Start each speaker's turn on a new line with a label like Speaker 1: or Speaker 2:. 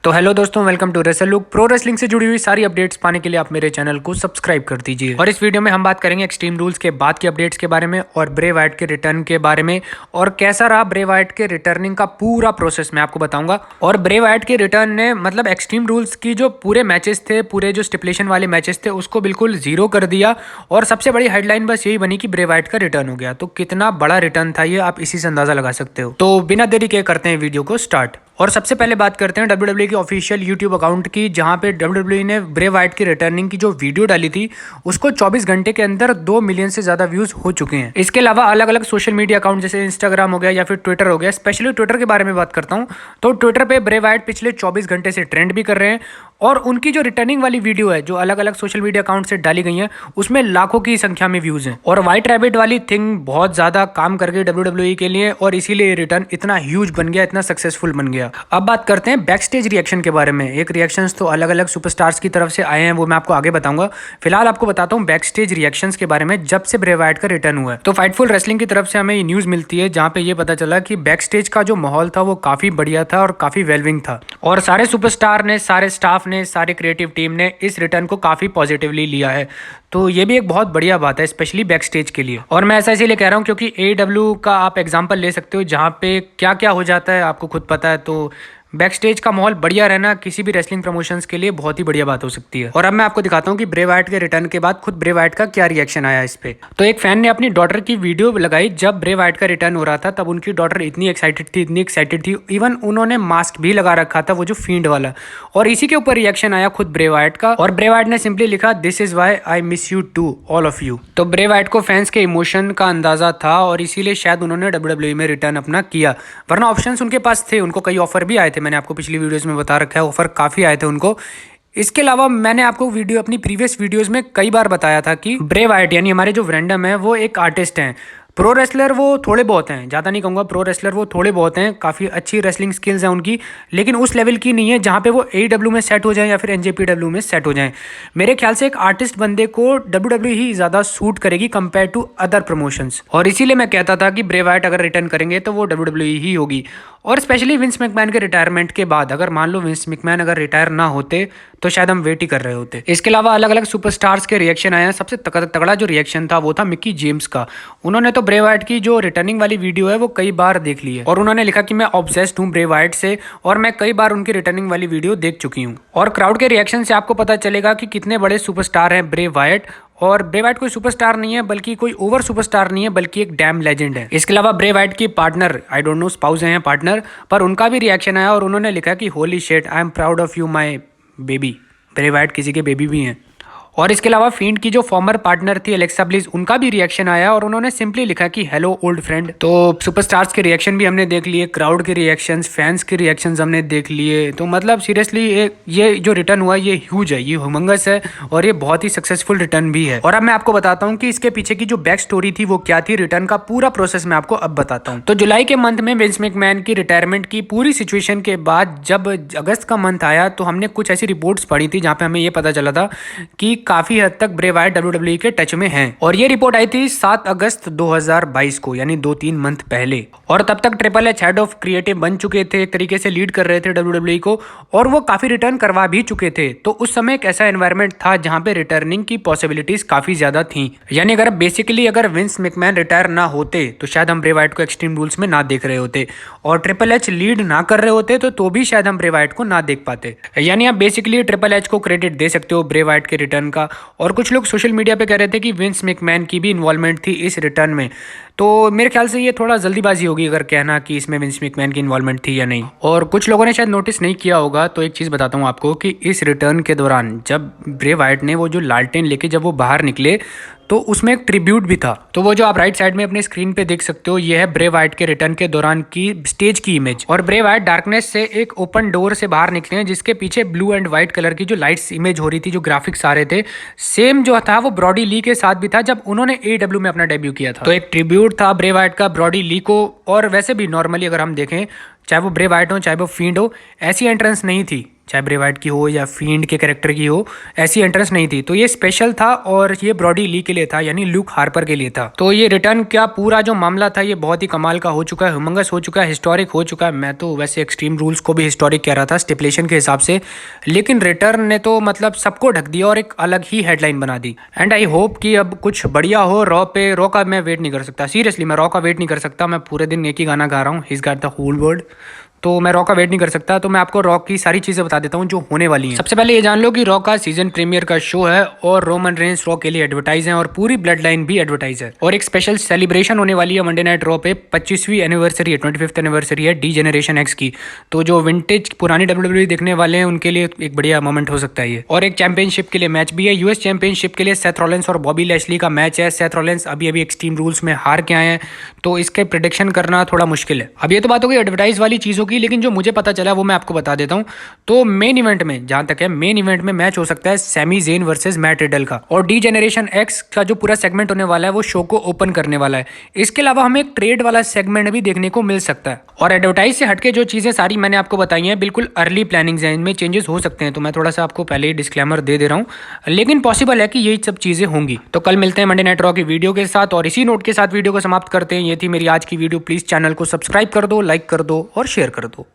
Speaker 1: तो हेलो दोस्तों, welcome to wrestle look. Pro wrestling से जुड़ी हुई सारी अपडेट्स पाने के लिए आप मेरे चैनल को सब्सक्राइब कर दीजिए। और इस वीडियो में हम बात करेंगे एक्सट्रीम रूल्स के बाद की अपडेट्स के बारे में और ब्रे वाइट के रिटर्न के बारे में और कैसा रहा ब्रे वाइट के रिटर्निंग का पूरा प्रोसेस मैं आपको बताऊंगा। और ब्रे वाइट के रिटर्न ने मतलब एक्सट्रीम रूल्स की जो पूरे मैचेस थे, पूरे जो स्टिपुलेशन वाले मैचेस थे, उसको बिल्कुल जीरो कर दिया। और सबसे बड़ी हेडलाइन बस यही बनी कि ब्रे वाइट का रिटर्न हो गया। तो कितना बड़ा रिटर्न था ये आप इसी से अंदाजा लगा सकते हो। तो बिना देरी के करते हैं वीडियो को स्टार्ट। और सबसे पहले बात करते हैं WWE की ऑफिशियल यूट्यूब अकाउंट की, जहां पे WWE ने ब्रे वाइट की रिटर्निंग की जो वीडियो डाली थी उसको 24 घंटे के अंदर 2 मिलियन से ज्यादा व्यूज हो चुके हैं। इसके अलावा अलग अलग सोशल मीडिया अकाउंट जैसे इंस्टाग्राम हो गया या फिर ट्विटर हो गया, स्पेशली ट्विटर के बारे में बात करता हूँ, तो ट्विटर पे ब्रे वाइट पिछले 24 घंटे से ट्रेंड भी कर रहे हैं। और उनकी जो रिटर्निंग वाली वीडियो है जो अलग अलग सोशल मीडिया अकाउंट से डाली गई है उसमें लाखों की संख्या में व्यूज हैं। और व्हाइट रैबिट वाली थिंग बहुत ज्यादा काम कर गई WWE के लिए और इसीलिए रिटर्न इतना ह्यूज बन गया, इतना सक्सेसफुल बन गया। अब बात करते हैं बैक स्टेज रिएक्शन के बारे में। एक रिएक्शंस तो अलग अलग सुपरस्टार्स की तरफ से आए हैं, वो मैं आपको आगे बताऊंगा। फिलहाल आपको बताता हूँ बैक स्टेज रिएक्शंस के बारे में जब से ब्रे वाइट का रिटर्न हुआ है। तो फाइटफुल रेसलिंग की तरफ से हमें ये न्यूज मिलती है जहां पे ये पता चला कि बैक स्टेज का जो माहौल था वो काफी बढ़िया था और काफी वेलविंग था। और सारे सुपरस्टार ने, सारे स्टाफ ने, सारे क्रिएटिव टीम ने इस रिटर्न को काफी पॉजिटिवली लिया है। तो ये भी एक बहुत बढ़िया बात है, स्पेशली बैक स्टेज के लिए। और मैं ऐसा इसीलिए कह रहा हूँ क्योंकि AEW का आप एग्जांपल ले सकते हो जहाँ पे क्या क्या हो जाता है आपको खुद पता है। तो बैक स्टेज का माहौल बढ़िया रहना किसी भी रेसलिंग प्रमोशंस के लिए बहुत ही बढ़िया बात हो सकती है। और अब मैं आपको दिखाता हूँ कि ब्रे वाइट के रिटर्न के बाद खुद ब्रे वाइट का क्या रिएक्शन आया इस पे। तो एक फैन ने अपनी डॉटर की वीडियो लगाई जब ब्रे वाइट का रिटर्न हो रहा था, तब उनकी डॉटर इतनी एक्साइटेड थी, इवन उन्होंने मास्क भी लगा रखा था, वो जो फील्ड वाला। और इसी के ऊपर रिएक्शन आया खुद ब्रे वाइट का, और ब्रे वाइट ने सिंपली लिखा, this is why I miss you to all of you. तो ब्रे वाइट को फैंस के इमोशन का अंदाजा था और इसीलिए शायद उन्होंने WWE में रिटर्न अपना किया, वरना ऑप्शंस उनके पास थे। उनको कई ऑफर भी आए थे, मैंने आपको पिछली वीडियोस में बता रखा है, ऑफर काफी आए थे उनको। इसके अलावा मैंने आपको अपनी प्रीवियस वीडियोस में कई बार बताया था कि ब्रे वाइट यानी हमारे जो वैंडम है वो एक आर्टिस्ट हैं। प्रो रेसलर वो थोड़े बहुत हैं, ज़्यादा नहीं कहूँगा, प्रो रेसलर वो थोड़े बहुत हैं, काफ़ी अच्छी रेसलिंग स्किल्स हैं उनकी, लेकिन उस लेवल की नहीं है जहाँ पे वो AEW में सेट हो जाए या फिर NJPW में सेट हो जाए। मेरे ख्याल से एक आर्टिस्ट बंदे को WWE ही ज़्यादा सूट करेगी कंपेयर टू अदर प्रमोशंस। और इसीलिए मैं कहता था कि ब्रे वाइट अगर रिटर्न करेंगे तो वो WWE ही होगी। और स्पेशली विंस मैकमैन के रिटायरमेंट के बाद, अगर मान लो विंस मैकमैन अगर रिटायर ना होते तो शायद हम वेट ही कर रहे होते। इसके अलावा अलग अलग सुपरस्टार्स के रिएक्शन आए हैं। सबसे तगड़ा जो रिएक्शन था वो था मिकी जेम्स का। उन्होंने तो ब्रे वाइट की जो रिटर्निंग वाली वीडियो है वो कई बार देख ली है और उन्होंने लिखा कि मैं ऑब्सेस्ड हूँ ब्रे वाइट से और मैं कई बार उनकी रिटर्निंग वाली वीडियो देख चुकी हूँ। और क्राउड के रिएक्शन से आपको पता चलेगा कि कितने बड़े सुपरस्टार हैं ब्रे वाइट। और ब्रे वाइट कोई सुपरस्टार नहीं है, बल्कि कोई ओवर सुपरस्टार नहीं है, बल्कि एक डैम लेजेंड है। इसके अलावा ब्रे वाइट की partner, I don't know spouse हैं पार्टनर, पर उनका भी रिएक्शन आया और उन्होंने लिखा कि holy shit, I am proud of you my baby. Bray Wyatt किसी के बेबी भी हैं। और इसके अलावा फील्ड की जो फॉर्मर पार्टनर थी एलेक्सा ब्लिस, उनका भी रिएक्शन आया और उन्होंने सिंपली लिखा कि हेलो ओल्ड फ्रेंड। तो सुपरस्टार्स के रिएक्शन भी हमने देख लिए, क्राउड के रिएक्शंस, फैंस के रिएक्शंस हमने देख लिए। तो मतलब सीरियसली ये जो रिटर्न हुआ ये ह्यूज है, ये ह्यूमंगस है और ये बहुत ही सक्सेसफुल रिटर्न भी है। और अब मैं आपको बताता हूँ कि इसके पीछे की जो बैक स्टोरी थी वो क्या थी, रिटर्न का पूरा प्रोसेस मैं आपको अब बताता हूँ। तो जुलाई के मंथ में विंस मैकमैन की रिटायरमेंट की पूरी सिचुएशन के बाद जब अगस्त का मंथ आया तो हमने कुछ ऐसी रिपोर्ट्स पढ़ी थी जहाँ पे हमें ये पता चला था कि काफी हद तक ब्रे वाइट WWE के टच में हैं। और ये रिपोर्ट आई थी 7 अगस्त 2022 को, यानी 2-3 मंथ पहले। और तब तक triple H head of creative बन चुके थे, एक तरीके से लीड कर रहे थे WWE को, और वो काफी रिटर्न करवा भी चुके थे। तो उस समय एक ऐसा एनवायरनमेंट था जहां पे रिटर्निंग की पॉसिबिलिटीज काफी ज्यादा थी। यानी अगर विंस मैकमैन रिटायर ना होते तो शायद हम ब्रे वाइट को एक्सट्रीम रूल्स में ना देख रहे होते, और ट्रिपल एच लीड ना कर रहे होते तो भी शायद हम ब्रे वाइट को ना देख पाते। यानी आप बेसिकली ट्रिपल एच को क्रेडिट दे सकते हो ब्रे वाइट के रिटर्न का। और कुछ लोग सोशल मीडिया पे कह रहे थे कि विंस मैकमैन की भी इन्वॉल्वमेंट थी इस रिटर्न में। तो मेरे ख्याल से ये थोड़ा जल्दीबाजी होगी अगर कहना कि इसमें विंस मैकमैन की इन्वॉल्वमेंट थी या नहीं। और कुछ लोगों ने शायद नोटिस नहीं किया होगा, तो एक चीज़ बताता हूँ आपको कि इस रिटर्न के दौरान जब ब्रे वाइट ने वो जो लालटेन लेके जब वो बाहर निकले तो उसमें एक ट्रिब्यूट भी था। तो वो जो आप राइट साइड में अपने स्क्रीन पे देख सकते हो, ये है ब्रे वाइट के रिटर्न के दौरान की स्टेज की इमेज। और ब्रे वाइट डार्कनेस से एक ओपन डोर से बाहर निकले हैं जिसके पीछे ब्लू एंड व्हाइट कलर की जो लाइट्स इमेज हो रही थी, जो ग्राफिक्स आ रहे थे, सेम जो था वो ब्रॉडी ली के साथ भी था जब उन्होंने AEW में अपना डेब्यू किया था। तो एक ट्रिब्यूट था ब्रे वाइट का ब्रॉडी ली को। और वैसे भी नॉर्मली अगर हम देखें, चाहे वो ब्रे वाइट हो चाहे वो फील्ड हो, ऐसी एंट्रेंस नहीं थी चाहे ब्रे वाइट की हो या फील्ड के कैरेक्टर की हो, ऐसी एंट्रेंस नहीं थी। तो ये स्पेशल था और ये ब्रॉडी ली के लिए था, यानी ल्यूक हार्पर के लिए था। तो ये रिटर्न का पूरा जो मामला था ये बहुत ही कमाल का हो चुका है, ह्यूमंगस हो चुका है, हिस्टोरिक हो चुका है। मैं तो वैसे एक्सट्रीम रूल्स को भी हिस्टोरिक कह रहा था स्टिपुलेशन के हिसाब से, लेकिन रिटर्न ने तो मतलब सबको ढक दिया और एक अलग ही हेडलाइन बना दी। एंड आई होप कि अब कुछ बढ़िया हो रॉ पे। रॉ का मैं वेट नहीं कर सकता, सीरियसली मैं रॉ का वेट नहीं कर सकता। मैं पूरे दिन एक ही गाना गा रहा हूँ, he's got the whole world. तो मैं रॉ का वेट नहीं कर सकता। तो मैं आपको रॉ की सारी चीज़ें बता देता हूँ जो होने वाली हैं। सबसे पहले ये जान लो कि रॉ का सीजन प्रीमियर का शो है और रोमन रेंस रॉ के लिए एडवर्टाइज है और पूरी ब्लड लाइन भी एडवर्टाइज है। और एक स्पेशल सेलिब्रेशन होने वाली है मंडे नाइट रॉ पे। 25वीं एनिवर्सरी है, 25th एनिवर्सरी है डी जनरेशन एक्स की। तो जो विंटेज पुरानी WWE देखने वाले हैं उनके लिए एक बढ़िया मोमेंट हो सकता है ये। और एक चैंपियनशिप के लिए मैच भी है, यूएस चैंपियनशिप के लिए सेथ रॉलिंस और बॉबी लैशली का मैच है। सेथ रॉलिंस अभी अभी एक्सट्रीम रूल्स में हार के आए हैं, तो इसके प्रिडिक्शन करना थोड़ा मुश्किल है। अब ये तो बात हो गई एडवर्टाइज वाली चीज़ों की, लेकिन जो मुझे पता चला वो मैं आपको बता देता हूँ। तो मेन इवेंट में, जहां तक है, मेन इवेंट में मैच हो सकता है Sami Zayn versus Matt Riddle का। और डी जनरेशन एक्स का जो पूरा सेगमेंट होने वाला है वो शो को ओपन करने वाला है। इसके अलावा हमें एक ट्रेड वाला सेगमेंट भी देखने को मिल सकता है। और एडवर्टाइज से हटके जो चीज़ें सारी मैंने आपको बताई हैं बिल्कुल अर्ली प्लानिंग्स हैं, इनमें चेंजेस हो सकते हैं। तो मैं थोड़ा सा आपको पहले ही डिस्क्लेमर दे रहा हूँ, लेकिन पॉसिबल है कि यही सब चीज़ें होंगी। तो कल मिलते हैं मंडे नाइट रॉ की वीडियो के साथ, और इसी नोट के साथ वीडियो को समाप्त करते हैं। ये थी मेरी आज की वीडियो। प्लीज़ चैनल को सब्सक्राइब कर दो, लाइक कर दो और शेयर कर दो।